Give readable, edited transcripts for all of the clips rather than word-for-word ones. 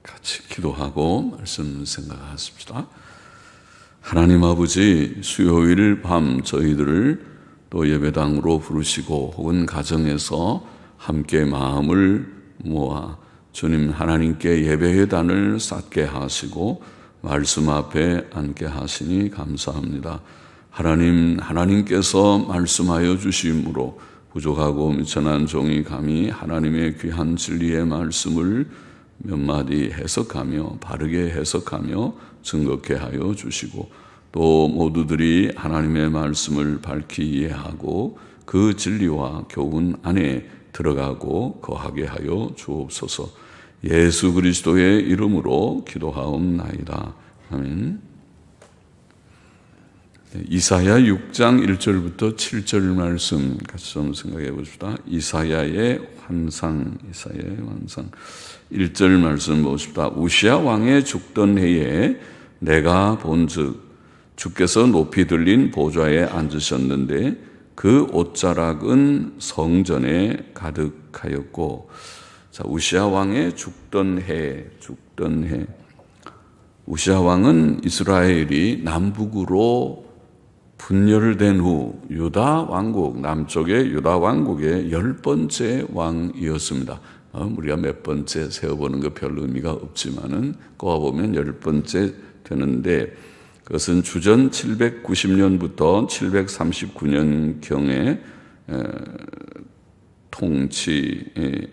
같이 기도하고 말씀 생각하십시다. 하나님 아버지, 수요일 밤 저희들을 또 예배당으로 부르시고 혹은 가정에서 함께 마음을 모아 주님 하나님께 예배의 단을 쌓게 하시고 말씀 앞에 앉게 하시니 감사합니다. 하나님께서 말씀하여 주심으로 부족하고 미천한 종이 감히 하나님의 귀한 진리의 말씀을 몇 마디 해석하며 바르게 해석하며 증거케 하여 주시고 또 모두들이 하나님의 말씀을 밝히 이해하고 그 진리와 교훈 안에 들어가고 거하게 하여 주옵소서. 예수 그리스도의 이름으로 기도하옵나이다. 아멘. 이사야 6장 1절부터 7절 말씀 같이 좀 생각해 봅시다. 이사야의 환상 1절 말씀 보십시다. 우시야 왕의 죽던 해에 내가 본즉 주께서 높이 들린 보좌에 앉으셨는데 그 옷자락은 성전에 가득하였고, 자, 우시야 왕의 죽던 해. 우시야 왕은 이스라엘이 남북으로 분열된 후 유다 왕국, 남쪽의 유다 왕국의 10번째 왕이었습니다. 우리가 몇 번째 세어보는 거 별 의미가 없지만은 꼬아보면 10번째 되는데, 그것은 주전 790년부터 739년경에 통치한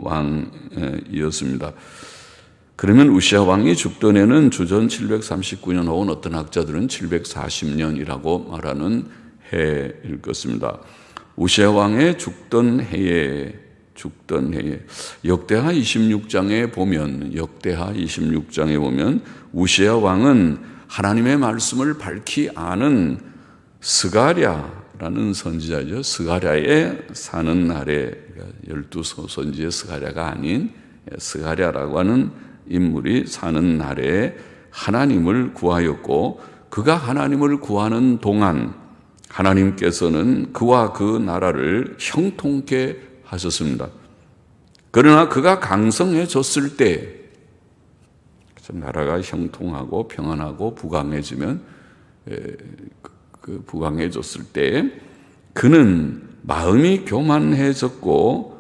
왕이었습니다. 그러면 우시야 왕이 죽던 해는 주전 739년 혹은 어떤 학자들은 740년이라고 말하는 해일 것입니다. 우시야 왕의 죽던 해에 역대하 26장에 보면 우시야 왕은 하나님의 말씀을 밝히 아는 스가랴라는 선지자죠. 스가랴에 사는 날에, 12 선지의 스가랴가 아닌 스가랴라고 하는 인물이 사는 날에 하나님을 구하였고, 그가 하나님을 구하는 동안 하나님께서는 그와 그 나라를 형통케 하셨습니다. 그러나 그가 강성해졌을 때, 나라가 형통하고 평안하고 부강해지면, 부강해졌을 때 그는 마음이 교만해졌고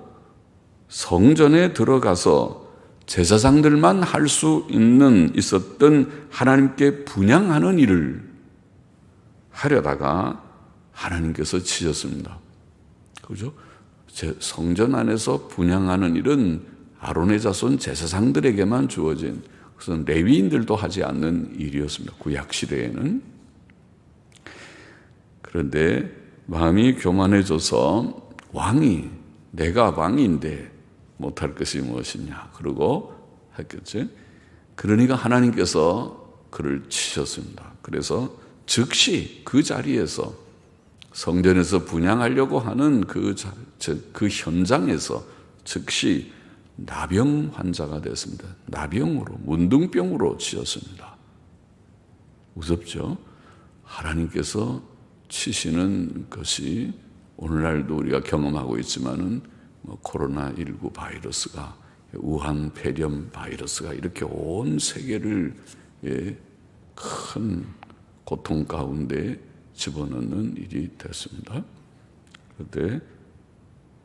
성전에 들어가서 제사장들만 할 수 있었던 하나님께 분향하는 일을 하려다가 하나님께서 치셨습니다. 그죠? 성전 안에서 분향하는 일은 아론의 자손 제사장들에게만 주어진, 그것은 레위인들도 하지 않는 일이었습니다. 구약 시대에는. 그런데 마음이 교만해져서 내가 왕인데 못할 것이 무엇이냐 그러고 했겠지. 그러니까 하나님께서 그를 치셨습니다. 그래서 즉시 그 자리에서 성전에서 분향하려고 하는 그 현장에서 즉시 나병 환자가 됐습니다. 나병으로, 문둥병으로 치였습니다. 무섭죠? 하나님께서 치시는 것이 오늘날도 우리가 경험하고 있지만은 코로나19 바이러스가, 우한 폐렴 바이러스가 이렇게 온 세계를 큰 고통 가운데 집어넣는 일이 됐습니다. 그런데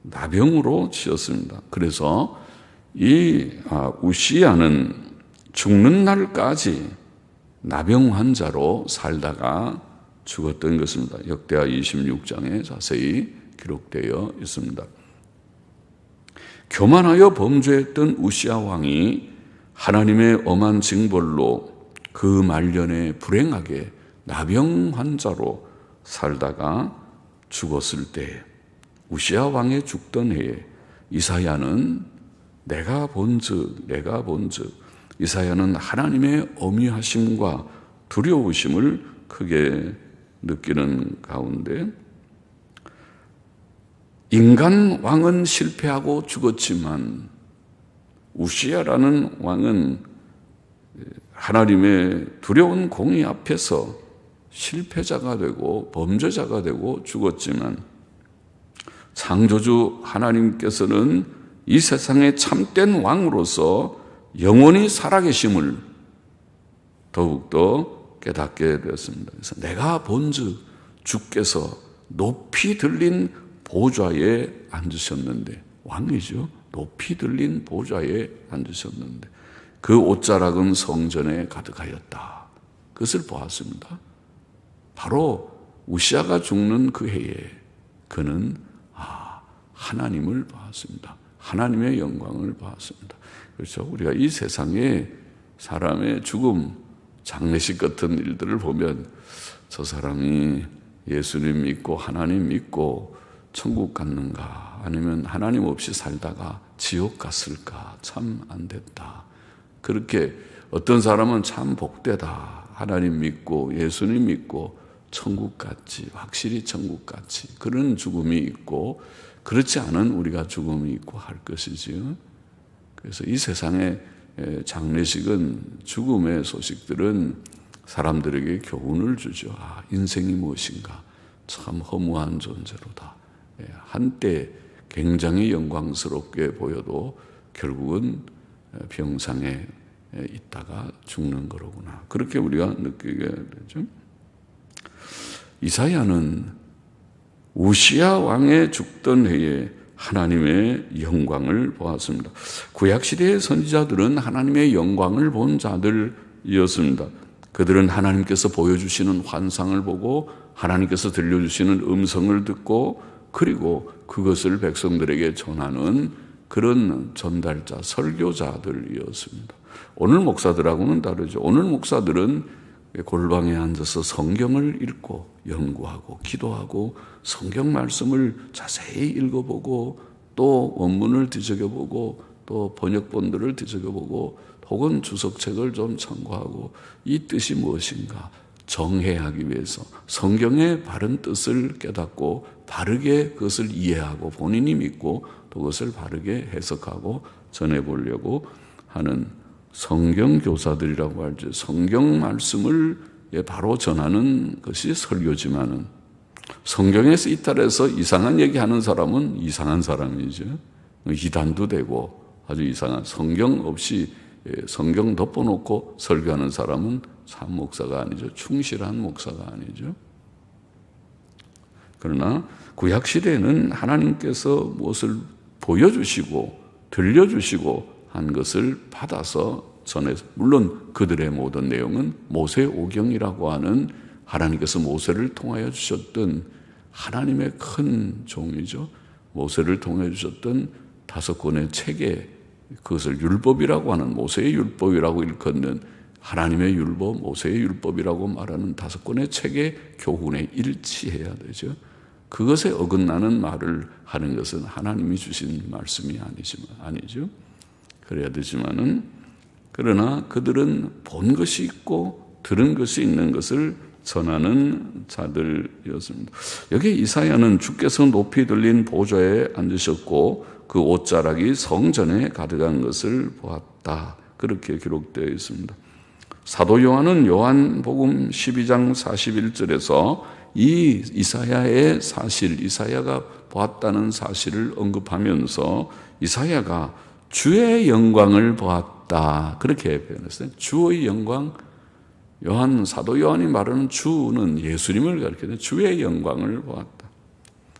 나병으로 치였습니다. 그래서 우시야는 죽는 날까지 나병 환자로 살다가 죽었던 것입니다. 역대하 26장에 자세히 기록되어 있습니다. 교만하여 범죄했던 우시야 왕이 하나님의 엄한 징벌로 그 말년에 불행하게 나병 환자로 살다가 죽었을 때, 우시야 왕의 죽던 해에 이사야는 내가 본즉 이사야는 하나님의 어미하심과 두려우심을 크게 느끼는 가운데, 인간 왕은 실패하고 죽었지만 우시야라는 왕은 하나님의 두려운 공의 앞에서 실패자가 되고 범죄자가 되고 죽었지만, 창조주 하나님께서는 이 세상의 참된 왕으로서 영원히 살아계심을 더욱더 깨닫게 되었습니다. 그래서 내가 본즉 주께서 높이 들린 보좌에 앉으셨는데, 왕이죠. 높이 들린 보좌에 앉으셨는데 그 옷자락은 성전에 가득하였다. 그것을 보았습니다. 바로 우시아가 죽는 그 해에 그는 하나님을 보았습니다. 하나님의 영광을 보았습니다. 그렇죠. 우리가 이 세상에 사람의 죽음, 장례식 같은 일들을 보면 저 사람이 예수님 믿고 하나님 믿고 천국 갔는가, 아니면 하나님 없이 살다가 지옥 갔을까, 참 안 됐다. 그렇게 어떤 사람은 참 복되다. 하나님 믿고 예수님 믿고 천국 갔지, 확실히 천국 갔지. 그런 죽음이 있고, 그렇지 않은 우리가 죽음이 있고 할 것이지요. 그래서 이 세상의 장례식은, 죽음의 소식들은 사람들에게 교훈을 주죠. 인생이 무엇인가, 참 허무한 존재로다. 한때 굉장히 영광스럽게 보여도 결국은 병상에 있다가 죽는 거로구나. 그렇게 우리가 느끼게 되죠. 이사야는 우시야 왕의 죽던 해에 하나님의 영광을 보았습니다. 구약시대의 선지자들은 하나님의 영광을 본 자들이었습니다. 그들은 하나님께서 보여주시는 환상을 보고 하나님께서 들려주시는 음성을 듣고, 그리고 그것을 백성들에게 전하는 그런 전달자, 설교자들이었습니다. 오늘 목사들하고는 다르죠. 오늘 목사들은 골방에 앉아서 성경을 읽고 연구하고 기도하고 성경 말씀을 자세히 읽어보고 또 원문을 뒤적여보고 또 번역본들을 뒤적여보고 혹은 주석책을 좀 참고하고 이 뜻이 무엇인가 정해하기 위해서 성경의 바른 뜻을 깨닫고 바르게 그것을 이해하고 본인이 믿고 또 그것을 바르게 해석하고 전해보려고 하는 성경교사들이라고 하죠. 성경 말씀을 바로 전하는 것이 설교지만은 성경에서 이탈해서 이상한 얘기하는 사람은 이상한 사람이죠. 이단도 되고 아주 이상한, 성경 없이 성경 덮어놓고 설교하는 사람은 참 목사가 아니죠. 충실한 목사가 아니죠. 그러나 구약시대에는 하나님께서 무엇을 보여주시고 들려주시고 한 것을 받아서 전해서, 물론 그들의 모든 내용은 모세오경이라고 하는 하나님께서 모세를 통하여 주셨던 하나님의 큰 종이죠. 모세를 통해 주셨던 5권의 책에, 그것을 율법이라고 하는, 모세의 율법이라고 일컫는 하나님의 율법, 모세의 율법이라고 말하는 5권의 책의 교훈에 일치해야 되죠. 그것에 어긋나는 말을 하는 것은 하나님이 주신 말씀이 아니죠. 그래야 되지만은, 그러나 그들은 본 것이 있고 들은 것이 있는 것을 전하는 자들이었습니다. 여기 이사야는 주께서 높이 들린 보좌에 앉으셨고 그 옷자락이 성전에 가득한 것을 보았다. 그렇게 기록되어 있습니다. 사도 요한은 요한복음 12장 41절에서 이 이사야의 사실, 이사야가 보았다는 사실을 언급하면서 이사야가 주의 영광을 보았다. 그렇게 표현했어요. 주의 영광. 사도 요한이 말하는 주는 예수님을 가리키는 주의 영광을 보았다.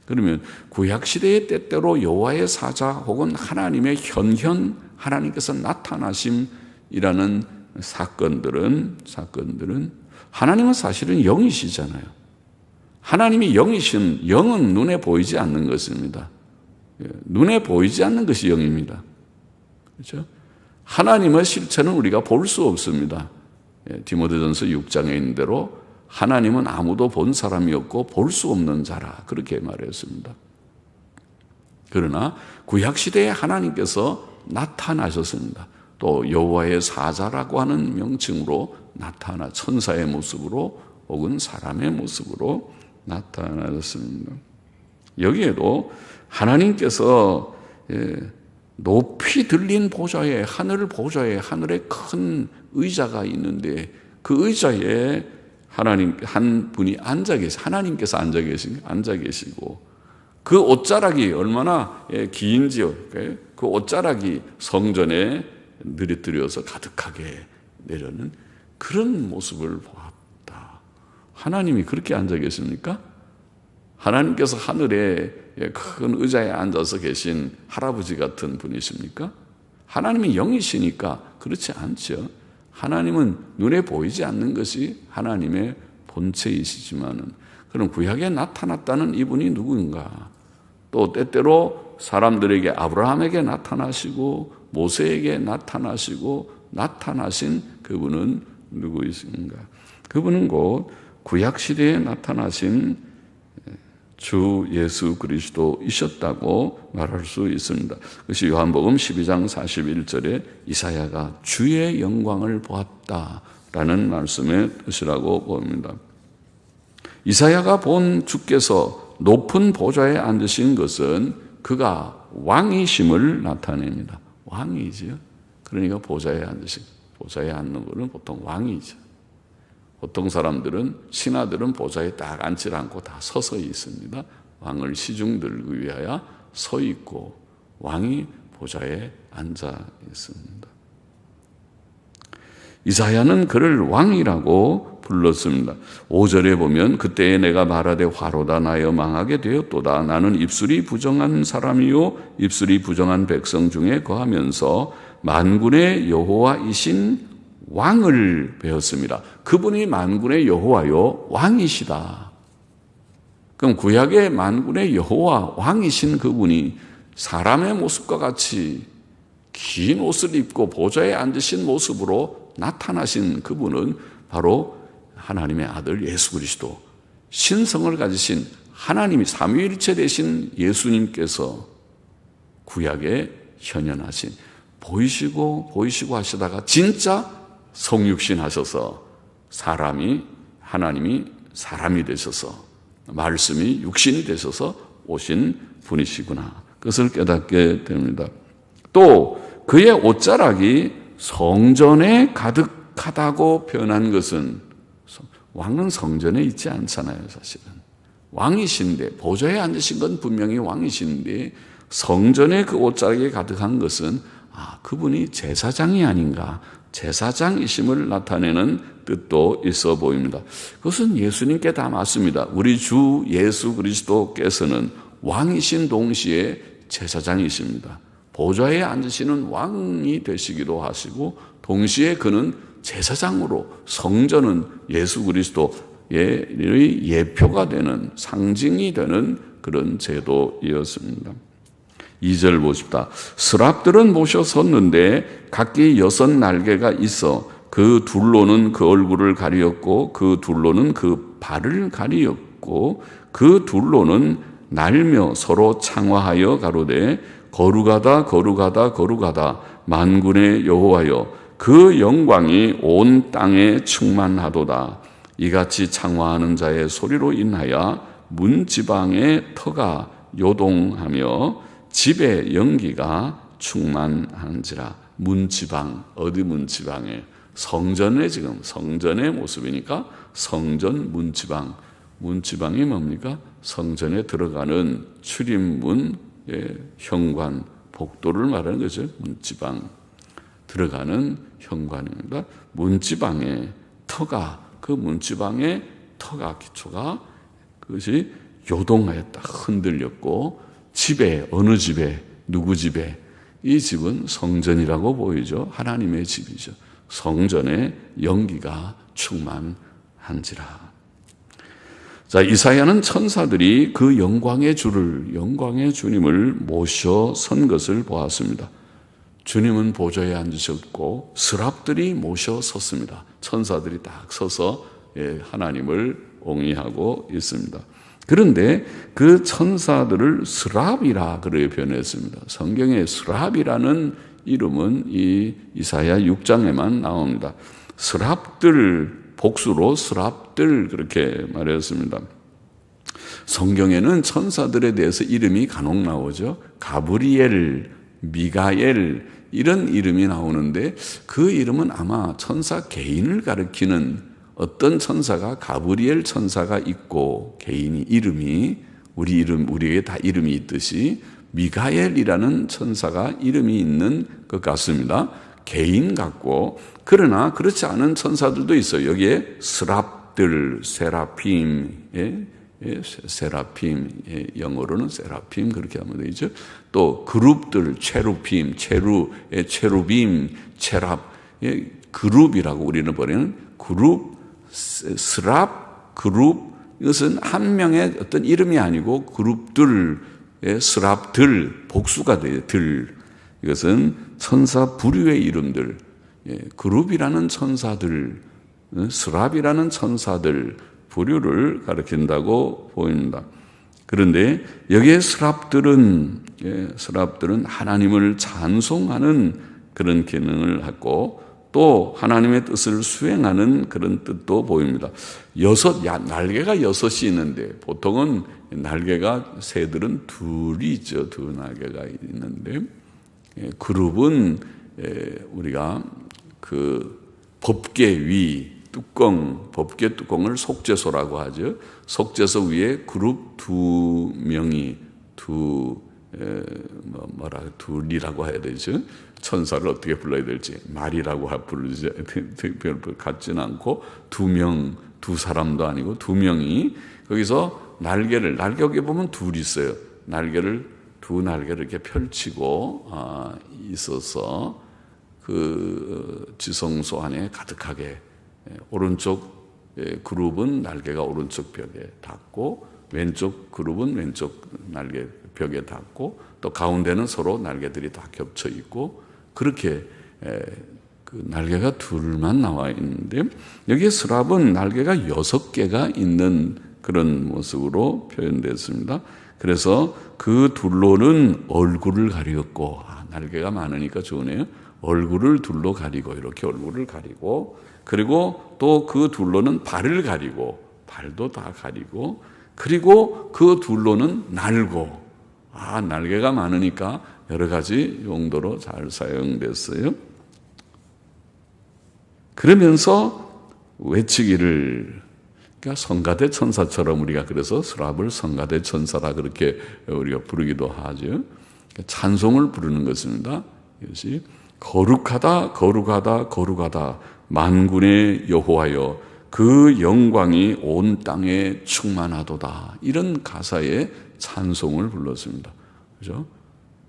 그러면 구약시대의 때때로 여호와의 사자 혹은 하나님의 현현, 하나님께서 나타나심이라는 사건들은 하나님은 사실은 영이시잖아요. 하나님이 영이신, 영은 눈에 보이지 않는 것입니다. 눈에 보이지 않는 것이 영입니다. 그렇죠? 하나님의 실체는 우리가 볼 수 없습니다. 디모데전서 6장에 있는 대로 하나님은 아무도 본 사람이 없고 볼 수 없는 자라, 그렇게 말했습니다. 그러나 구약시대에 하나님께서 나타나셨습니다. 또 여호와의 사자라고 하는 명칭으로 나타나, 천사의 모습으로 혹은 사람의 모습으로 나타나셨습니다. 여기에도 하나님께서 높이 들린 보좌에, 하늘 보좌에, 하늘에 큰 의자가 있는데 그 의자에 하나님 한 분이 하나님께서 앉아 계시고 그 옷자락이 얼마나 긴지요. 그 옷자락이 성전에 느릿들여서 가득하게 내려는 그런 모습을 보았다. 하나님이 그렇게 앉아 계십니까? 하나님께서 하늘에 큰 의자에 앉아서 계신 할아버지 같은 분이십니까? 하나님이 영이시니까 그렇지 않죠. 하나님은 눈에 보이지 않는 것이 하나님의 본체이시지만은 그럼 구약에 나타났다는 이분이 누구인가? 또 때때로 사람들에게 아브라함에게 나타나시고 모세에게 나타나시고 나타나신 그분은 누구이신가? 그분은 곧 구약시대에 나타나신 주 예수 그리스도이셨다고 말할 수 있습니다. 그것이 요한복음 12장 41절에 이사야가 주의 영광을 보았다라는 말씀의 뜻이라고 봅니다. 이사야가 본 주께서 높은 보좌에 앉으신 것은 그가 왕이심을 나타냅니다. 왕이지요. 그러니까 보좌에 앉는 것은 보통 왕이죠. 보통 사람들은, 신하들은 보좌에 딱 앉지 않고 다 서서 있습니다. 왕을 시중 들기 위하여 서 있고 왕이 보좌에 앉아 있습니다. 이사야는 그를 왕이라고 불렀습니다. 5절에 보면 그때에 내가 말하되 화로다 나여 망하게 되었도다. 나는 입술이 부정한 사람이요 입술이 부정한 백성 중에 거하면서 만군의 여호와이신 왕을 배웠습니다. 그분이 만군의 여호와요 왕이시다. 그럼 구약의 만군의 여호와 왕이신 그분이 사람의 모습과 같이 긴 옷을 입고 보좌에 앉으신 모습으로 나타나신 그분은 바로 하나님의 아들 예수 그리스도, 신성을 가지신 하나님이 삼위일체 되신 예수님께서 구약에 현현하신 보이시고 하시다가 진짜 성육신 하셔서 하나님이 사람이 되셔서 말씀이 육신이 되셔서 오신 분이시구나. 그것을 깨닫게 됩니다. 또 그의 옷자락이 성전에 가득하다고 표현한 것은 왕은 성전에 있지 않잖아요, 사실은. 왕이신데 보좌에 앉으신 건 분명히 왕이신데 성전에 그 옷자락이 가득한 것은 그분이 제사장이 아닌가, 제사장이심을 나타내는 뜻도 있어 보입니다. 그것은 예수님께 다 맞습니다. 우리 주 예수 그리스도께서는 왕이신 동시에 제사장이십니다. 보좌에 앉으시는 왕이 되시기도 하시고 동시에 그는 제사장으로, 성전은 예수 그리스도의 예표가 되는, 상징이 되는 그런 제도이었습니다. 2절 보십시다. 스랍들은 모셔 섰는데 각기 6 날개가 있어 그 둘로는 그 얼굴을 가리었고 그 둘로는 그 발을 가리었고 그 둘로는 날며 서로 창화하여 가로되 거룩하다 거룩하다 거룩하다 만군의 여호와여 그 영광이 온 땅에 충만하도다. 이같이 창화하는 자의 소리로 인하여 문지방의 터가 요동하며 집의 연기가 충만한지라. 문지방, 어디 문지방에? 성전에 지금 성전의 모습이니까 성전 문지방. 문지방이 뭡니까? 성전에 들어가는 출입문의 현관, 복도를 말하는 거죠. 문지방. 들어가는 현관입니다. 문지방의 터가, 그 문지방의 터가, 기초가 그것이 요동하였다. 흔들렸고 집에, 어느 집에, 누구 집에? 이 집은 성전이라고 보이죠. 하나님의 집이죠. 성전에 연기가 충만한지라. 자, 이사야는 천사들이 그 영광의 주님을 모셔 선 것을 보았습니다. 주님은 보좌에 앉으셨고 스랍들이 모셔 섰습니다. 천사들이 딱 서서 하나님을 옹이하고 있습니다. 그런데 그 천사들을 스랍이라 그렇게 표현했습니다. 성경에 스랍이라는 이름은 이 이사야 6장에만 나옵니다. 스랍들, 복수로 스랍들 그렇게 말했습니다. 성경에는 천사들에 대해서 이름이 간혹 나오죠. 가브리엘, 미가엘 이런 이름이 나오는데 그 이름은 아마 천사 개인을 가리키는 어떤 천사가 가브리엘 천사가 있고 개인이 이름이 우리에게 다 이름이 있듯이 미가엘이라는 천사가 이름이 있는 것 같습니다. 개인 같고, 그러나 그렇지 않은 천사들도 있어요. 여기에 스랍들, 세라핌, 세라핌, 영어로는 세라핌 그렇게 하면 되죠. 또 그룹들, 체루핌, 체루빔, 체랍, 그룹이라고 우리는 버리는 그룹, 스랍, 그룹, 이것은 한 명의 어떤 이름이 아니고 그룹들, 스랍들, 복수가 돼요. 들. 이것은 천사 부류의 이름들, 그룹이라는 천사들, 스랍이라는 천사들, 부류를 가리킨다고 보입니다. 그런데 여기에 스랍들은 하나님을 찬송하는 그런 기능을 하고 또 하나님의 뜻을 수행하는 그런 뜻도 보입니다. 날개가 6이 있는데 보통은 날개가 새들은 둘이 있죠. 두 날개가 있는데 그룹은 우리가 그 법궤 위 법궤 뚜껑을 속죄소라고 하죠. 속죄소 위에 그룹 2명이 둘이라고 해야 되죠. 천사를 어떻게 불러야 될지 말이라고 부르지 같지는 않고 2명, 2사람도 아니고 2명이 거기서 날개에 보면 둘이 있어요. 두 날개를 이렇게 펼치고 있어서 그 지성소 안에 가득하게 오른쪽 그룹은 날개가 오른쪽 벽에 닿고 왼쪽 그룹은 왼쪽 날개 벽에 닿고 또 가운데는 서로 날개들이 다 겹쳐 있고 그렇게 그 날개가 둘만 나와 있는데 여기에 스랍은 날개가 6개가 있는 그런 모습으로 표현됐습니다. 그래서 그 둘로는 얼굴을 가리었고 날개가 많으니까 좋으네요. 얼굴을 둘로 가리고 이렇게 얼굴을 가리고 그리고 또 그 둘로는 발을 가리고 발도 다 가리고 그리고 그 둘로는 날고 날개가 많으니까 여러 가지 용도로 잘 사용됐어요. 그러면서 외치기를 그러니까 성가대 천사처럼 우리가 그래서 스랍을 성가대 천사라 그렇게 우리가 부르기도 하죠. 찬송을 부르는 것입니다. 이것이 거룩하다 거룩하다 거룩하다 만군의 여호와여 그 영광이 온 땅에 충만하도다. 이런 가사의 찬송을 불렀습니다. 그죠?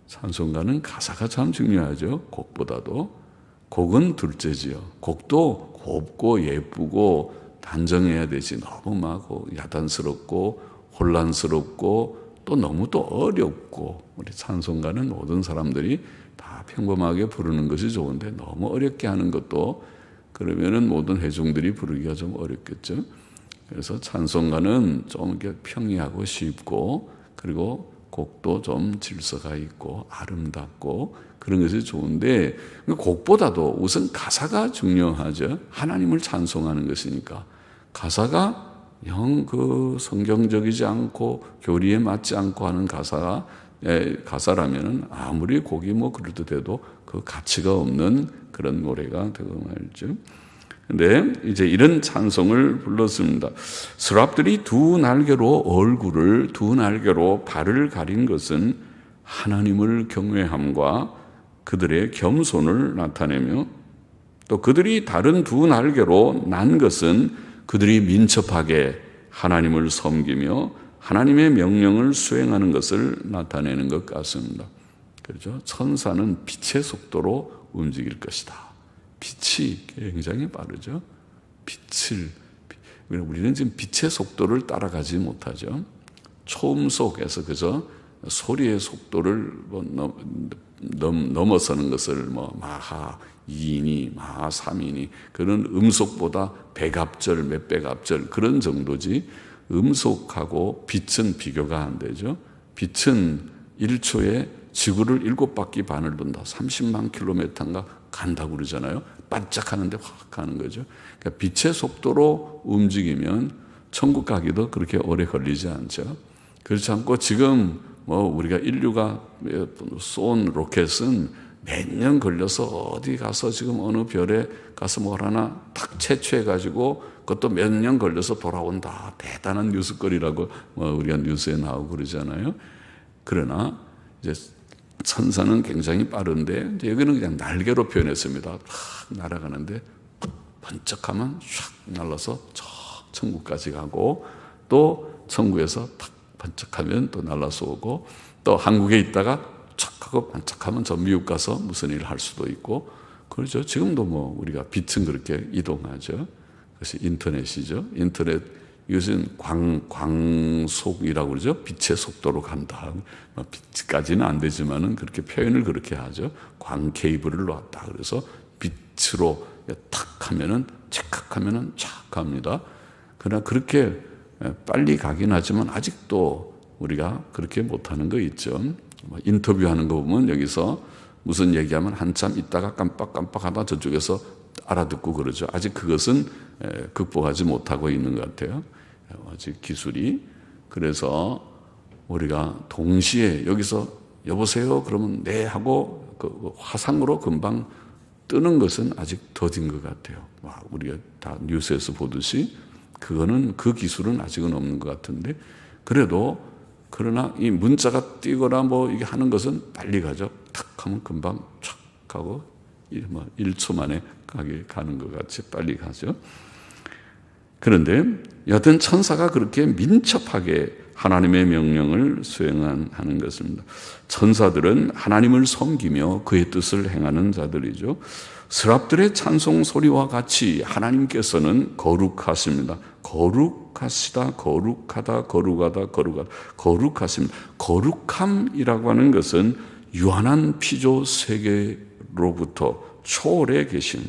찬송가는 가사가 참 중요하죠. 곡보다도. 곡은 둘째지요. 곡도 곱고 예쁘고 단정해야 되지. 너무 막 야단스럽고 혼란스럽고 또 너무 또 어렵고 우리 찬송가는 모든 사람들이 다 평범하게 부르는 것이 좋은데 너무 어렵게 하는 것도 그러면은 모든 회중들이 부르기가 좀 어렵겠죠. 그래서 찬송가는 좀 이렇게 평이하고 쉽고 그리고 곡도 좀 질서가 있고 아름답고 그런 것이 좋은데 곡보다도 우선 가사가 중요하죠. 하나님을 찬송하는 것이니까 가사가 영 그 성경적이지 않고 교리에 맞지 않고 하는 가사라면은 아무리 곡이 그럴듯해도 그 가치가 없는 그런 노래가 되고 말이죠. 근데 이제 이런 찬송을 불렀습니다. 스랍들이 두 날개로 두 날개로 발을 가린 것은 하나님을 경외함과 그들의 겸손을 나타내며 또 그들이 다른 두 날개로 난 것은 그들이 민첩하게 하나님을 섬기며 하나님의 명령을 수행하는 것을 나타내는 것 같습니다. 그렇죠? 천사는 빛의 속도로 움직일 것이다. 빛이 굉장히 빠르죠. 우리는 지금 빛의 속도를 따라가지 못하죠. 초음 속에서 그저 소리의 속도를 넘어서는 것을 마하 2이니 마하 3이니 그런 음속보다 백압절 몇 백압절 그런 정도지 음속하고 빛은 비교가 안 되죠. 빛은 1초에 지구를 7바퀴 반을 돈다. 30만 킬로미터인가 간다고 그러잖아요. 반짝하는데 확 가는 거죠. 그러니까 빛의 속도로 움직이면 천국 가기도 그렇게 오래 걸리지 않죠. 그렇지 않고 지금 우리가 인류가 쏜 로켓은 몇 년 걸려서 어디 가서 지금 어느 별에 가서 뭘 하나 탁 채취해가지고 그것도 몇 년 걸려서 돌아온다. 대단한 뉴스거리라고 우리가 뉴스에 나오고 그러잖아요. 그러나 이제 천사는 굉장히 빠른데 여기는 그냥 날개로 표현했습니다. 확 날아가는데 번쩍하면 샥 날라서 저 천국까지 가고, 또 천국에서 탁 번쩍하면 또 날라서 오고, 또 한국에 있다가 촥 하고 번쩍하면 저 미국 가서 무슨 일을 할 수도 있고 그렇죠. 지금도 뭐 우리가 빛은 그렇게 이동하죠. 그것이 인터넷이죠. 인터넷, 이것은 광속이라고 그러죠. 빛의 속도로 간다. 빛까지는 안 되지만은 그렇게 표현을 그렇게 하죠. 광 케이블을 놨다. 그래서 빛으로 탁 하면은 착각하면은 착 갑니다. 그러나 그렇게 빨리 가긴 하지만 아직도 우리가 그렇게 못하는 거 있죠. 인터뷰하는 거 보면 여기서 무슨 얘기하면 한참 있다가 깜빡깜빡하다 저쪽에서 알아듣고 그러죠. 아직 그것은 극복하지 못하고 있는 것 같아요. 아직 기술이. 그래서 우리가 동시에 여기서 여보세요 그러면 네 하고 그 화상으로 금방 뜨는 것은 아직 더딘 것 같아요. 우리가 다 뉴스에서 보듯이 그거는, 그 기술은 아직은 없는 것 같은데, 그러나 이 문자가 띄거나 뭐 이게 하는 것은 빨리 가죠. 탁 하면 금방 촥 하고 1초 만에 가는 것 같이 빨리 가죠. 그런데 여하튼 천사가 그렇게 민첩하게 하나님의 명령을 수행하는 것입니다. 천사들은 하나님을 섬기며 그의 뜻을 행하는 자들이죠. 스랍들의 찬송 소리와 같이 하나님께서는 거룩하십니다. 거룩하시다, 거룩하다, 거룩하다, 거룩하다, 거룩하십니다. 거룩함이라고 하는 것은 유한한 피조 세계로부터 초월해 계신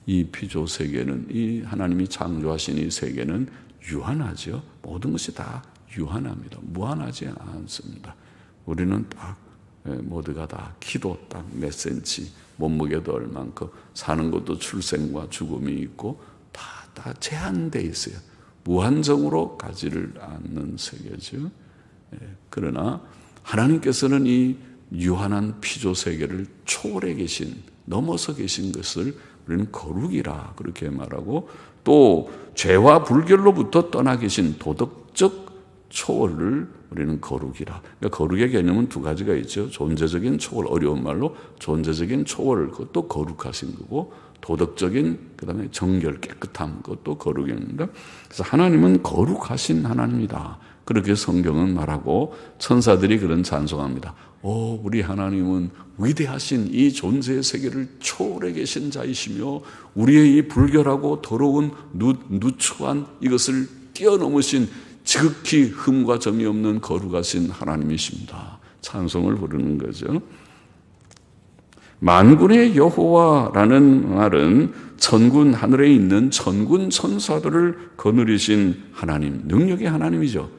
이 피조 세계는, 이 하나님이 창조하신 이 세계는 유한하죠. 모든 것이 다 유한합니다. 무한하지 않습니다. 우리는 딱 모두가 다 키도 딱 몇 센치, 몸무게도 얼만큼, 사는 것도 출생과 죽음이 있고 다 제한되어 있어요. 무한정으로 가지를 않는 세계죠. 그러나 하나님께서는 이 유한한 피조 세계를 초월해 계신, 넘어서 계신 것을 우리는 거룩이라 그렇게 말하고, 또 죄와 불결로부터 떠나 계신 도덕적 초월을 우리는 거룩이라. 그러니까 거룩의 개념은 두 가지가 있죠. 존재적인 초월, 어려운 말로 존재적인 초월, 그것도 거룩하신 거고, 도덕적인 그다음에 정결, 깨끗함, 그것도 거룩입니다. 그래서 하나님은 거룩하신 하나님이다. 그렇게 성경은 말하고 천사들이 그런 찬송합니다. 우리 하나님은 위대하신 이 존재의 세계를 초월해 계신 자이시며 우리의 이 불결하고 더러운 누추한 이것을 뛰어넘으신 지극히 흠과 점이 없는 거룩하신 하나님이십니다. 찬송을 부르는 거죠. 만군의 여호와라는 말은 천군, 하늘에 있는 천군 천사들을 거느리신 하나님, 능력의 하나님이죠.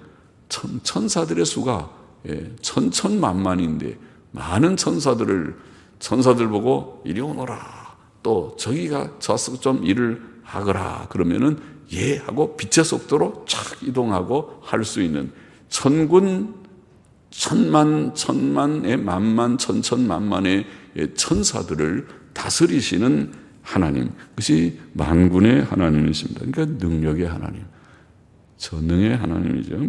천사들의 수가 천천만만인데 많은 천사들 보고 이리 오너라, 또 저기가 저서 좀 일을 하거라 그러면은 예 하고 빛의 속도로 착 이동하고 할 수 있는 천군 천만의 만만 천천만만의 천사들을 다스리시는 하나님, 그것이 만군의 하나님이십니다. 그러니까 능력의 하나님, 전능의 하나님이죠.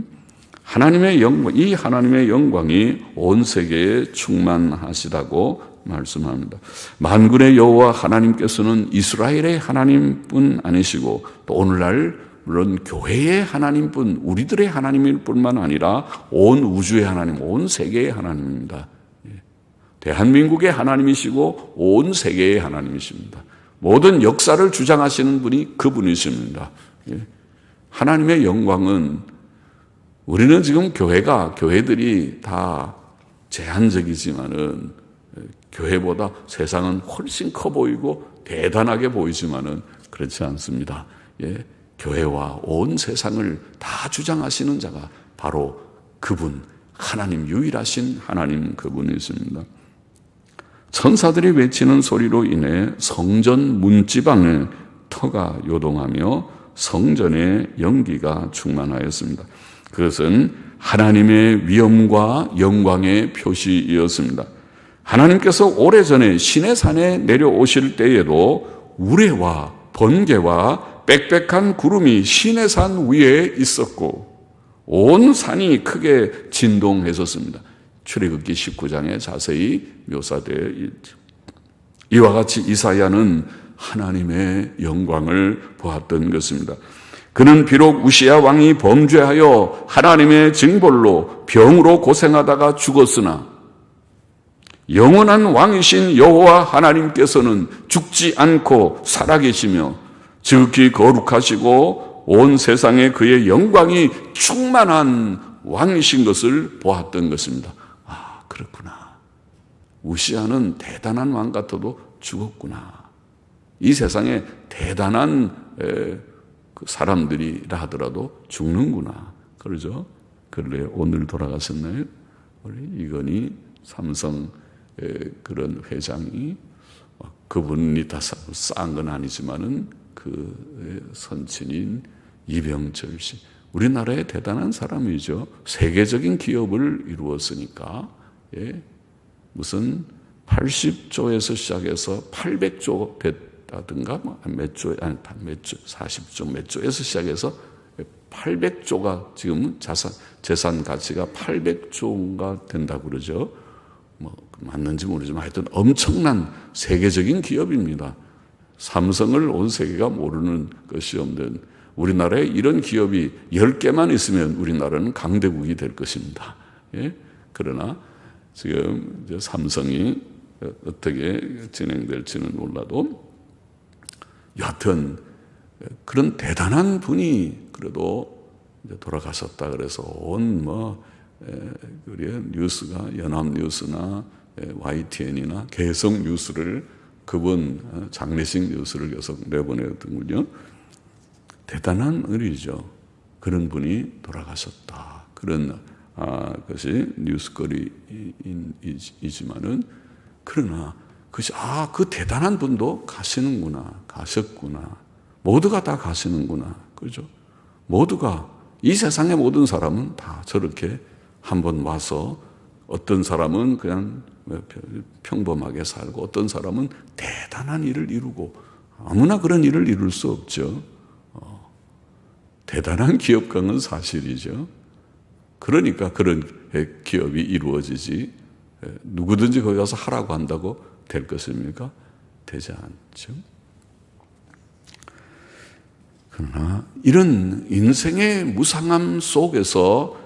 하나님의 영광, 이 하나님의 영광이 온 세계에 충만하시다고 말씀합니다. 만군의 여호와 하나님께서는 이스라엘의 하나님뿐 아니시고 또 오늘날 물론 교회의 하나님뿐, 우리들의 하나님일 뿐만 아니라 온 우주의 하나님, 온 세계의 하나님입니다. 대한민국의 하나님이시고 온 세계의 하나님이십니다. 모든 역사를 주장하시는 분이 그분이십니다. 하나님의 영광은, 우리는 지금 교회들이 다 제한적이지만은 교회보다 세상은 훨씬 커 보이고 대단하게 보이지만은 그렇지 않습니다. 교회와 온 세상을 다 주장하시는 자가 바로 그분, 하나님, 유일하신 하나님 그분이십니다. 천사들이 외치는 소리로 인해 성전 문지방에 터가 요동하며 성전의 연기가 충만하였습니다. 그것은 하나님의 위엄과 영광의 표시이었습니다. 하나님께서 오래전에 시내산에 내려오실 때에도 우레와 번개와 빽빽한 구름이 시내산 위에 있었고 온 산이 크게 진동했었습니다. 출애굽기 19장에 자세히 묘사되어 있죠. 이와 같이 이사야는 하나님의 영광을 보았던 것입니다. 그는 비록 우시야 왕이 범죄하여 하나님의 징벌로 병으로 고생하다가 죽었으나 영원한 왕이신 여호와 하나님께서는 죽지 않고 살아계시며 지극히 거룩하시고 온 세상에 그의 영광이 충만한 왕이신 것을 보았던 것입니다. 아, 그렇구나. 우시야는 대단한 왕 같아도 죽었구나. 이 세상에 대단한 사람들이라 하더라도 죽는구나. 그러죠? 그런데 오늘 돌아가셨나요? 우리 이건희 삼성 그런 회장이 그분이 다 쌓은 건 아니지만은 그 선친인 이병철 씨, 우리나라의 대단한 사람이죠. 세계적인 기업을 이루었으니까, 예, 무슨 80조에서 시작해서 800조 됐다든가, 몇 조, 아니, 몇 조, 40조, 몇 조에서 시작해서 800조가 지금 재산 가치가 800조가 된다고 그러죠. 뭐, 맞는지 모르지만 하여튼 엄청난 세계적인 기업입니다. 삼성을 온 세계가 모르는 것이 없는 우리나라에 이런 기업이 10개만 있으면 우리나라는 강대국이 될 것입니다. 예? 그러나 지금 삼성이 어떻게 진행될지는 몰라도 여하튼 그런 대단한 분이 그래도 이제 돌아가셨다 그래서 온 우리 뉴스가 연합뉴스나 YTN이나 개성 뉴스를 그분 장례식 뉴스를 계속 내보내더군요. 대단한 일이죠. 그런 분이 돌아가셨다. 그런 것이 뉴스거리이지만은 그러나 그것이 그 대단한 분도 가셨구나. 모두가 다 가시는구나. 그렇죠? 모두가 이 세상의 모든 사람은 다 저렇게 한번 와서 어떤 사람은 그냥 평범하게 살고 어떤 사람은 대단한 일을 이루고 아무나 그런 일을 이룰 수 없죠. 대단한 기업가는 사실이죠. 그러니까 그런 기업이 이루어지지 누구든지 거기 가서 하라고 한다고 될 것입니까? 되지 않죠. 그러나 이런 인생의 무상함 속에서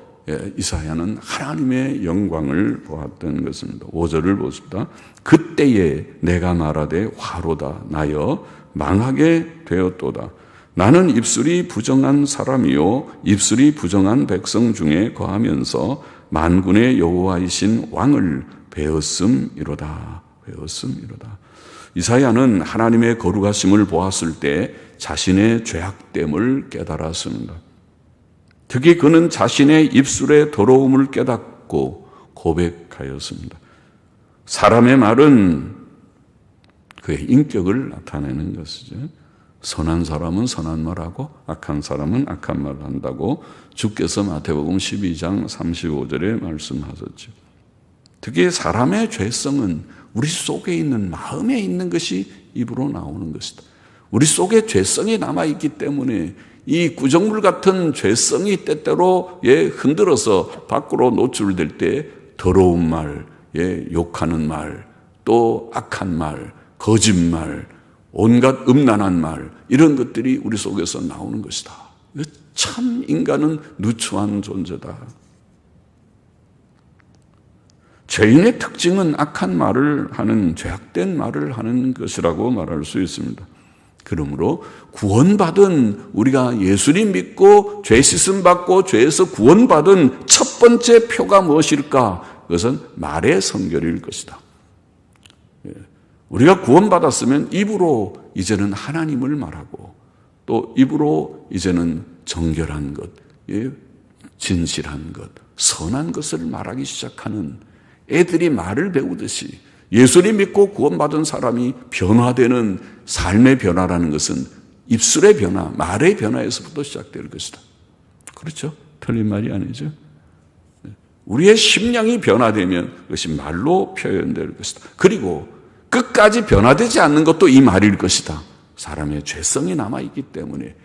이사야는 하나님의 영광을 보았던 것입니다. 5절을 보십니다. 그때에 내가 말하되 화로다 나여 망하게 되었도다. 나는 입술이 부정한 사람이요 입술이 부정한 백성 중에 거하면서 만군의 여호와이신 왕을 배웠음이로다. 이사야는 하나님의 거룩하심을 보았을 때 자신의 죄악됨을 깨달았습니다. 특히 그는 자신의 입술의 더러움을 깨닫고 고백하였습니다. 사람의 말은 그의 인격을 나타내는 것이죠. 선한 사람은 선한 말하고 악한 사람은 악한 말을 한다고 주께서 마태복음 12장 35절에 말씀하셨죠. 특히 사람의 죄성은 우리 속에 있는 마음에 있는 것이 입으로 나오는 것이다. 우리 속에 죄성이 남아있기 때문에 이 구정물 같은 죄성이 때때로 흔들어서 밖으로 노출될 때 더러운 말, 욕하는 말, 또 악한 말, 거짓말, 온갖 음란한 말 이런 것들이 우리 속에서 나오는 것이다. 참 인간은 누추한 존재다. 죄인의 특징은 악한 말을 하는 죄악된 말을 하는 것이라고 말할 수 있습니다. 그러므로 구원받은 우리가 예수님 믿고 죄 씻음 받고 죄에서 구원받은 첫 번째 표가 무엇일까? 그것은 말의 성결일 것이다. 우리가 구원받았으면 입으로 이제는 하나님을 말하고 또 입으로 이제는 정결한 것, 진실한 것, 선한 것을 말하기 시작하는 애들이 말을 배우듯이 예수님 믿고 구원받은 사람이 변화되는 삶의 변화라는 것은 입술의 변화, 말의 변화에서부터 시작될 것이다. 그렇죠? 틀린 말이 아니죠. 우리의 심령이 변화되면 그것이 말로 표현될 것이다. 그리고 끝까지 변화되지 않는 것도 이 말일 것이다. 사람의 죄성이 남아있기 때문에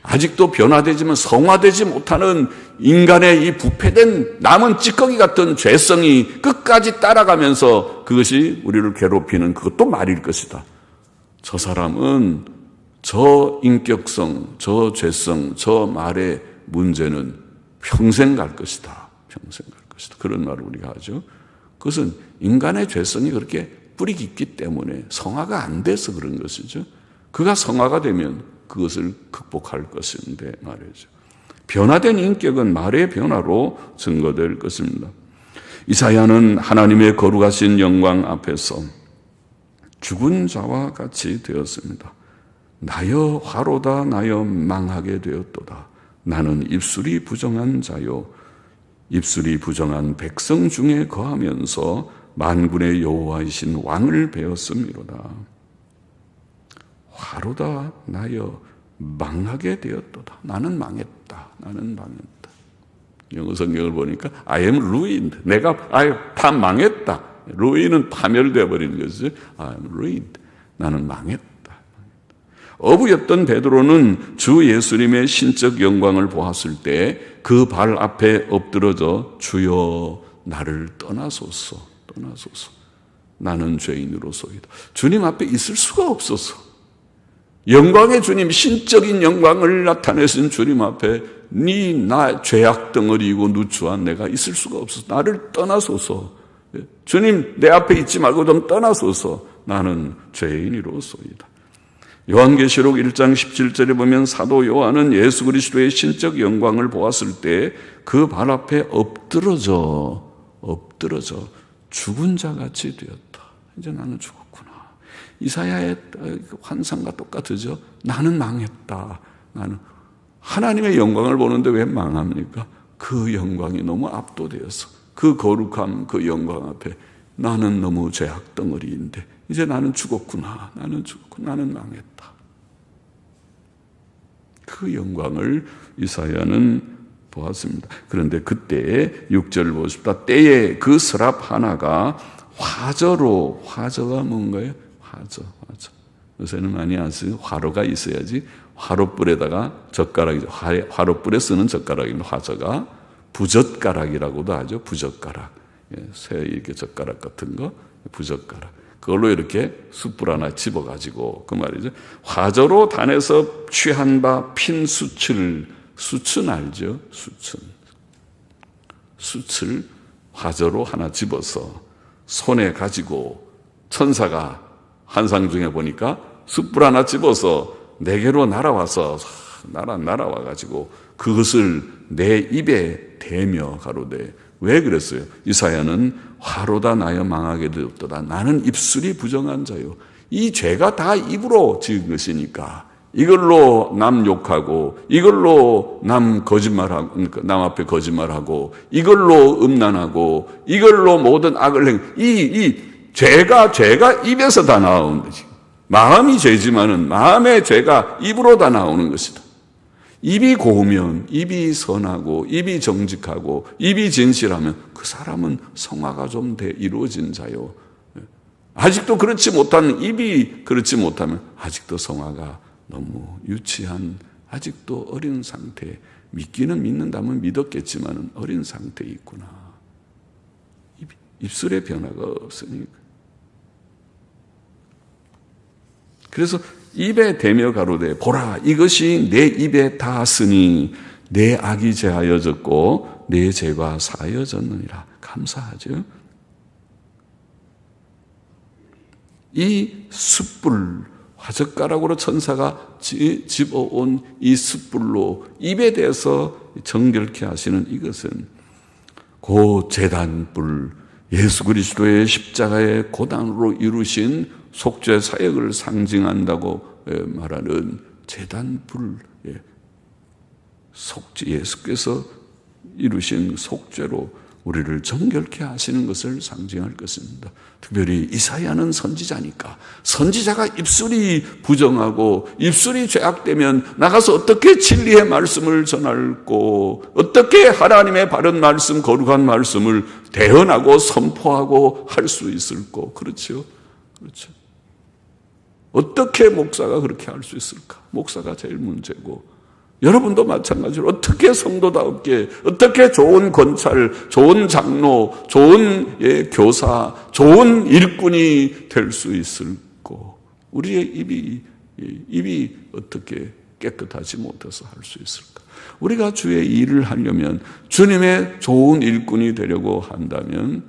아직도 변화되지만 성화되지 못하는 인간의 이 부패된 남은 찌꺼기 같은 죄성이 끝까지 따라가면서 그것이 우리를 괴롭히는 그것도 말일 것이다. 저 사람은 저 인격성, 저 죄성, 저 말의 문제는 평생 갈 것이다. 평생 갈 것이다. 그런 말을 우리가 하죠. 그것은 인간의 죄성이 그렇게 뿌리 깊기 때문에 성화가 안 돼서 그런 것이죠. 그가 성화가 되면 그것을 극복할 것인데 말이죠. 변화된 인격은 말의 변화로 증거될 것입니다. 이사야는 하나님의 거룩하신 영광 앞에서 죽은 자와 같이 되었습니다. 나여 화로다 나여 망하게 되었도다. 나는 입술이 부정한 자요 입술이 부정한 백성 중에 거하면서 만군의 여호와이신 왕을 배웠음이로다. 화로다 나여 망하게 되었도다. 나는 망했다. 나는 망했다. 영어 성경을 보니까 I am ruined. 내가 다 망했다. ruin은 파멸되어 버리는 것이죠. I am ruined. 나는 망했다. 어부였던 베드로는 주 예수님의 신적 영광을 보았을 때 그 발 앞에 엎드러져 주여 나를 떠나소서. 떠나소서. 나는 죄인으로소이다. 주님 앞에 있을 수가 없어서 영광의 주님, 신적인 영광을 나타내신 주님 앞에 나 죄악 덩어리이고 누추한 내가 있을 수가 없어서 나를 떠나소서. 주님 내 앞에 있지 말고 좀 떠나소서. 나는 죄인이로소이다. 요한계시록 1장 17절에 보면 사도 요한은 예수 그리스도의 신적 영광을 보았을 때 그 발 앞에 엎드러져 죽은 자같이 되었다. 이제 나는 죽었구나. 이사야의 환상과 똑같으죠. 나는 망했다. 나는 하나님의 영광을 보는데 왜 망합니까? 그 영광이 너무 압도되어서 그 거룩함, 그 영광 앞에 나는 너무 죄악 덩어리인데 이제 나는 죽었구나. 나는 죽었구나. 나는 망했다. 그 영광을 이사야는 보았습니다. 그런데 그때의 6절을 보십시다. 때에 그 서랍 하나가 화저가 뭔가요? 화저. 요새는 많이 아세요? 화로가 있어야지. 화로불에다가 젓가락이죠. 화로불에 쓰는 젓가락입니다. 화저가. 부젓가락이라고도 하죠. 부젓가락. 새 이렇게 젓가락 같은 거. 부젓가락. 그걸로 이렇게 숯불 하나 집어가지고 그 말이죠. 화저로 단에서 취한 바 핀 수춘 알죠? 숯을 화저로 하나 집어서 손에 가지고 천사가 환상 중에 보니까 숯불 하나 집어서 내게로 날아와서 날아와가지고 그것을 내 입에 대며 가로되 왜 그랬어요? 이사야는 화로다 나여 망하게 되었도다. 나는 입술이 부정한 자요. 이 죄가 다 입으로 지은 것이니까 이걸로 남 욕하고 이걸로 남 앞에 거짓말하고 이걸로 음란하고 이걸로 모든 악을 이 죄가 입에서 다 나오는 거지. 마음이 죄지만은 마음의 죄가 입으로 다 나오는 것이다. 입이 고우면, 입이 선하고, 입이 정직하고, 입이 진실하면 그 사람은 성화가 좀 이루어진 자요. 아직도 그렇지 못하는, 입이 그렇지 못하면 아직도 성화가 너무 유치한, 아직도 어린 상태. 믿기는 믿는다면 믿었겠지만 어린 상태에 있구나. 입술의 변화가 없으니까. 그래서 입에 대며 가로되 보라 이것이 내 입에 닿았으니 내 악이 제하여졌고 내 죄가 사하여졌느니라. 감사하죠. 이 숯불 화젓가락으로 천사가 집어온 이 숯불로 입에 대해서 정결케 하시는 이것은 그 제단불 예수 그리스도의 십자가의 고단으로 이루신 속죄 사역을 상징한다고 말하는 제단불, 예수께서 이루신 속죄로 우리를 정결케 하시는 것을 상징할 것입니다. 특별히 이사야는 선지자니까 선지자가 입술이 부정하고 입술이 죄악되면 나가서 어떻게 진리의 말씀을 전할고 어떻게 하나님의 바른 말씀, 거룩한 말씀을 대언하고 선포하고 할 수 있을까? 그렇죠? 그렇죠. 어떻게 목사가 그렇게 할 수 있을까? 목사가 제일 문제고 여러분도 마찬가지로 어떻게 성도다웠게, 어떻게 좋은 권찰, 좋은 장로, 좋은 교사, 좋은 일꾼이 될 수 있을까? 우리의 입이 어떻게 깨끗하지 못해서 할 수 있을까? 우리가 주의 일을 하려면, 주님의 좋은 일꾼이 되려고 한다면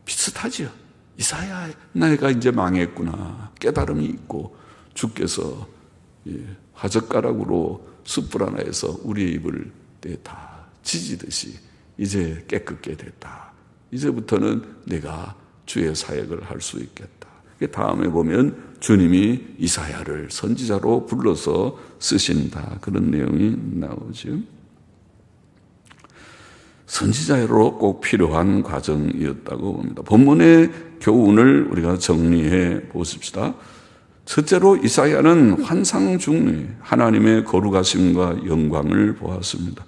비슷하죠. 이사야, 내가 이제 망했구나. 깨달음이 있고 주께서 화젓가락으로 숯불 하나에서 우리의 입을 다 지지듯이 이제 깨끗게 됐다. 이제부터는 내가 주의 사역을 할 수 있겠다. 다음에 보면 주님이 이사야를 선지자로 불러서 쓰신다. 그런 내용이 나오죠. 선지자로 꼭 필요한 과정이었다고 봅니다. 본문의 교훈을 우리가 정리해 보십시다. 첫째로 이사야는 환상 중에 하나님의 거룩하심과 영광을 보았습니다.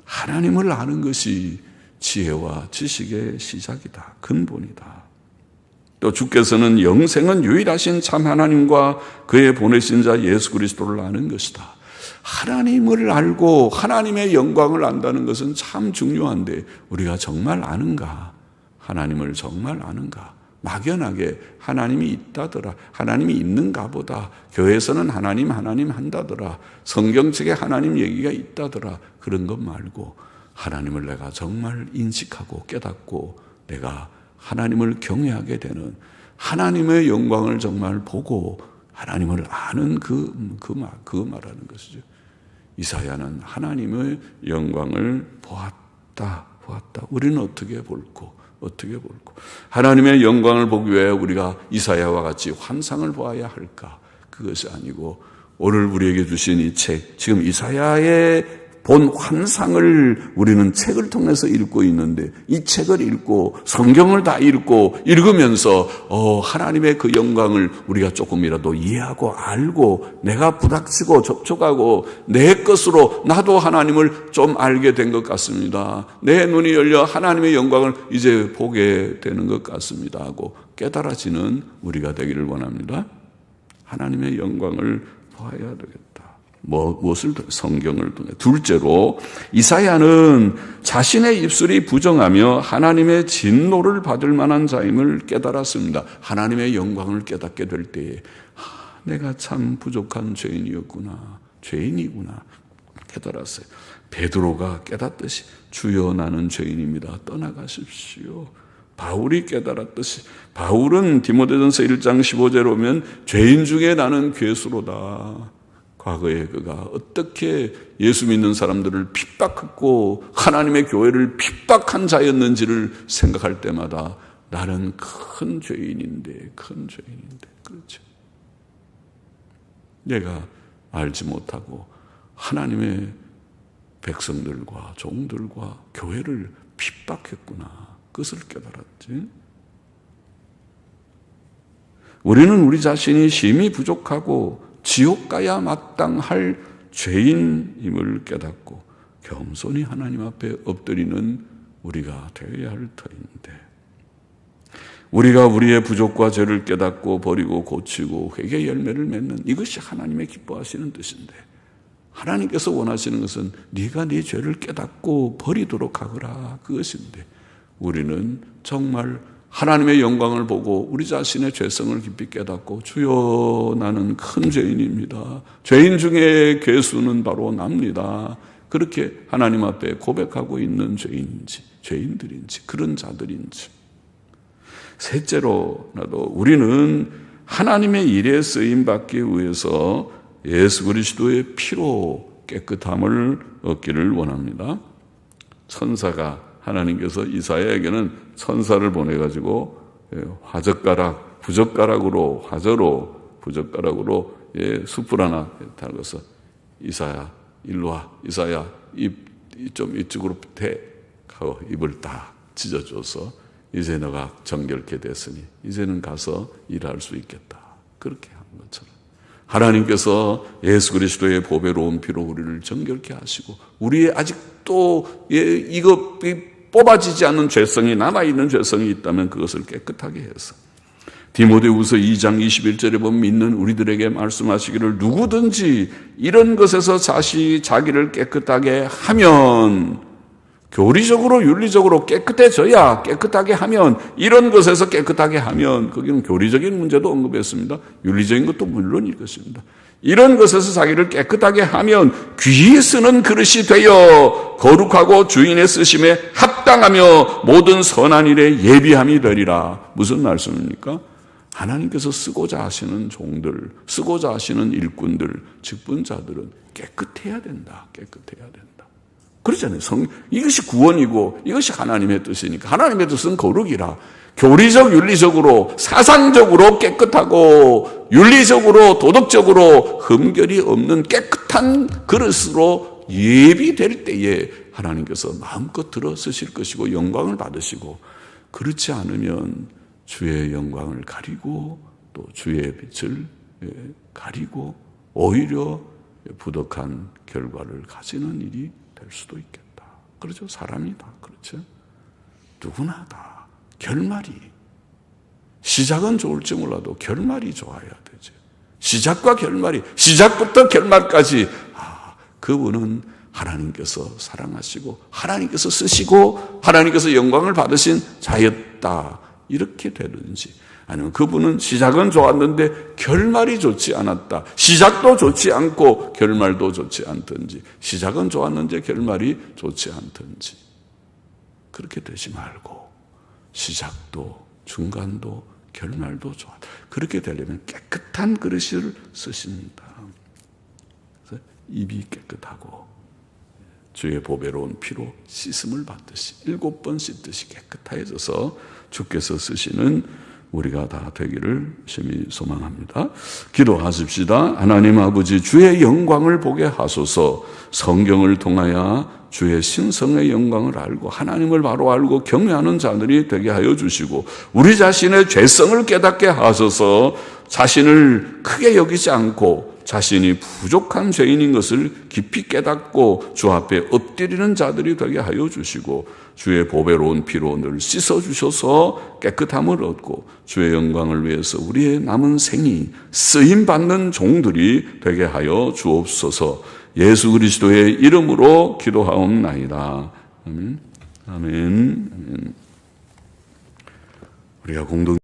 하나님을 아는 것이 지혜와 지식의 시작이다. 근본이다. 또 주께서는 영생은 유일하신 참 하나님과 그의 보내신 자 예수 그리스도를 아는 것이다. 하나님을 알고 하나님의 영광을 안다는 것은 참 중요한데 우리가 정말 아는가? 하나님을 정말 아는가? 막연하게 하나님이 있다더라. 하나님이 있는가 보다. 교회에서는 하나님 한다더라. 성경책에 하나님 얘기가 있다더라. 그런 것 말고 하나님을 내가 정말 인식하고 깨닫고 내가 하나님을 경외하게 되는, 하나님의 영광을 정말 보고 하나님을 아는 그 말하는 것이죠. 이사야는 하나님의 영광을 보았다. 우리는 어떻게 볼고 하나님의 영광을 보기 위해 우리가 이사야와 같이 환상을 보아야 할까? 그것이 아니고 오늘 우리에게 주신 이 책, 지금 이사야의 본 환상을 우리는 책을 통해서 읽고 있는데 이 책을 읽고 성경을 다 읽으면서 하나님의 그 영광을 우리가 조금이라도 이해하고 알고 내가 부닥치고 접촉하고 내 것으로 나도 하나님을 좀 알게 된 것 같습니다. 내 눈이 열려 하나님의 영광을 이제 보게 되는 것 같습니다 하고 깨달아지는 우리가 되기를 원합니다. 하나님의 영광을 보아야 되겠다. 무엇을 통해? 성경을 통해. 둘째로 이사야는 자신의 입술이 부정하며 하나님의 진노를 받을 만한 자임을 깨달았습니다. 하나님의 영광을 깨닫게 될 때에 내가 참 부족한 죄인이었구나. 죄인이구나. 깨달았어요. 베드로가 깨닫듯이 주여 나는 죄인입니다. 떠나가십시오. 바울이 깨달았듯이 바울은 디모데전서 1장 15절에 보면 죄인 중에 나는 괴수로다. 과거에 그가 어떻게 예수 믿는 사람들을 핍박했고 하나님의 교회를 핍박한 자였는지를 생각할 때마다 나는 큰 죄인인데 그렇죠. 내가 알지 못하고 하나님의 백성들과 종들과 교회를 핍박했구나. 그것을 깨달았지. 우리는 우리 자신이 심히 부족하고 지옥 가야 마땅할 죄인임을 깨닫고 겸손히 하나님 앞에 엎드리는 우리가 되어야 할 터인데, 우리가 우리의 부족과 죄를 깨닫고 버리고 고치고 회개 열매를 맺는 이것이 하나님의 기뻐하시는 뜻인데, 하나님께서 원하시는 것은 네가 네 죄를 깨닫고 버리도록 하거라, 그것인데 우리는 정말 하나님의 영광을 보고 우리 자신의 죄성을 깊이 깨닫고 주여 나는 큰 죄인입니다. 죄인 중에 괴수는 바로 납니다. 그렇게 하나님 앞에 고백하고 있는 죄인들인지 그런 자들인지. 셋째로라도 우리는 하나님의 일에 쓰임받기 위해서 예수 그리스도의 피로 깨끗함을 얻기를 원합니다. 천사가 하나님께서 이사야에게는 천사를 보내가지고 부젓가락으로 숯불 하나 달궈서 이사야 일로 와, 이사야 좀 이쪽으로 대 하고 입을 딱 찢어줘서 이제 너가 정결케 됐으니 이제는 가서 일할 수 있겠다. 그렇게 한 것처럼 하나님께서 예수 그리스도의 보배로운 피로 우리를 정결케 하시고 우리의 아직도 뽑아지지 않는 죄성이 남아있는 죄성이 있다면 그것을 깨끗하게 해서 디모데후서 2장 21절에 보면 믿는 우리들에게 말씀하시기를 누구든지 이런 것에서 자기를 깨끗하게 하면, 교리적으로 윤리적으로 깨끗해져야, 깨끗하게 하면, 이런 것에서 깨끗하게 하면, 거기는 교리적인 문제도 언급했습니다. 윤리적인 것도 물론일 것입니다. 이런 것에서 자기를 깨끗하게 하면 귀히 쓰는 그릇이 되어 거룩하고 주인의 쓰심에 합당하며 모든 선한 일에 예비함이 되리라. 무슨 말씀입니까? 하나님께서 쓰고자 하시는 종들, 쓰고자 하시는 일꾼들, 직분자들은 깨끗해야 된다. 깨끗해야 된다. 그렇잖아요. 이것이 구원이고 이것이 하나님의 뜻이니까. 하나님의 뜻은 거룩이라. 교리적, 윤리적으로, 사상적으로 깨끗하고 윤리적으로, 도덕적으로 흠결이 없는 깨끗한 그릇으로 예비될 때에 하나님께서 마음껏 들어 쓰실 것이고 영광을 받으시고, 그렇지 않으면 주의 영광을 가리고 또 주의 빛을 가리고 오히려 부덕한 결과를 가지는 일이 될 수도 있겠다. 그렇죠? 사람이 다 그렇죠? 누구나 다 결말이, 시작은 좋을지 몰라도 결말이 좋아야 되죠. 시작과 결말이, 시작부터 결말까지 그분은 하나님께서 사랑하시고 하나님께서 쓰시고 하나님께서 영광을 받으신 자였다, 이렇게 되든지, 아니면 그분은 시작은 좋았는데 결말이 좋지 않았다, 시작도 좋지 않고 결말도 좋지 않든지, 시작은 좋았는데 결말이 좋지 않든지, 그렇게 되지 말고 시작도 중간도 결말도 좋아. 그렇게 되려면 깨끗한 그릇을 쓰신다. 그래서 입이 깨끗하고 주의 보배로운 피로 씻음을 받듯이 7번 씻듯이 깨끗해져서 주께서 쓰시는 우리가 다 되기를 심히 소망합니다. 기도하십시다. 하나님 아버지, 주의 영광을 보게 하소서. 성경을 통하여 주의 신성의 영광을 알고 하나님을 바로 알고 경외하는 자들이 되게 하여 주시고, 우리 자신의 죄성을 깨닫게 하소서. 자신을 크게 여기지 않고 자신이 부족한 죄인인 것을 깊이 깨닫고 주 앞에 엎드리는 자들이 되게 하여 주시고, 주의 보배로운 피로 늘 씻어주셔서 깨끗함을 얻고 주의 영광을 위해서 우리의 남은 생이 쓰임받는 종들이 되게 하여 주옵소서. 예수 그리스도의 이름으로 기도하옵나이다. 아멘. 아멘. 우리가 공동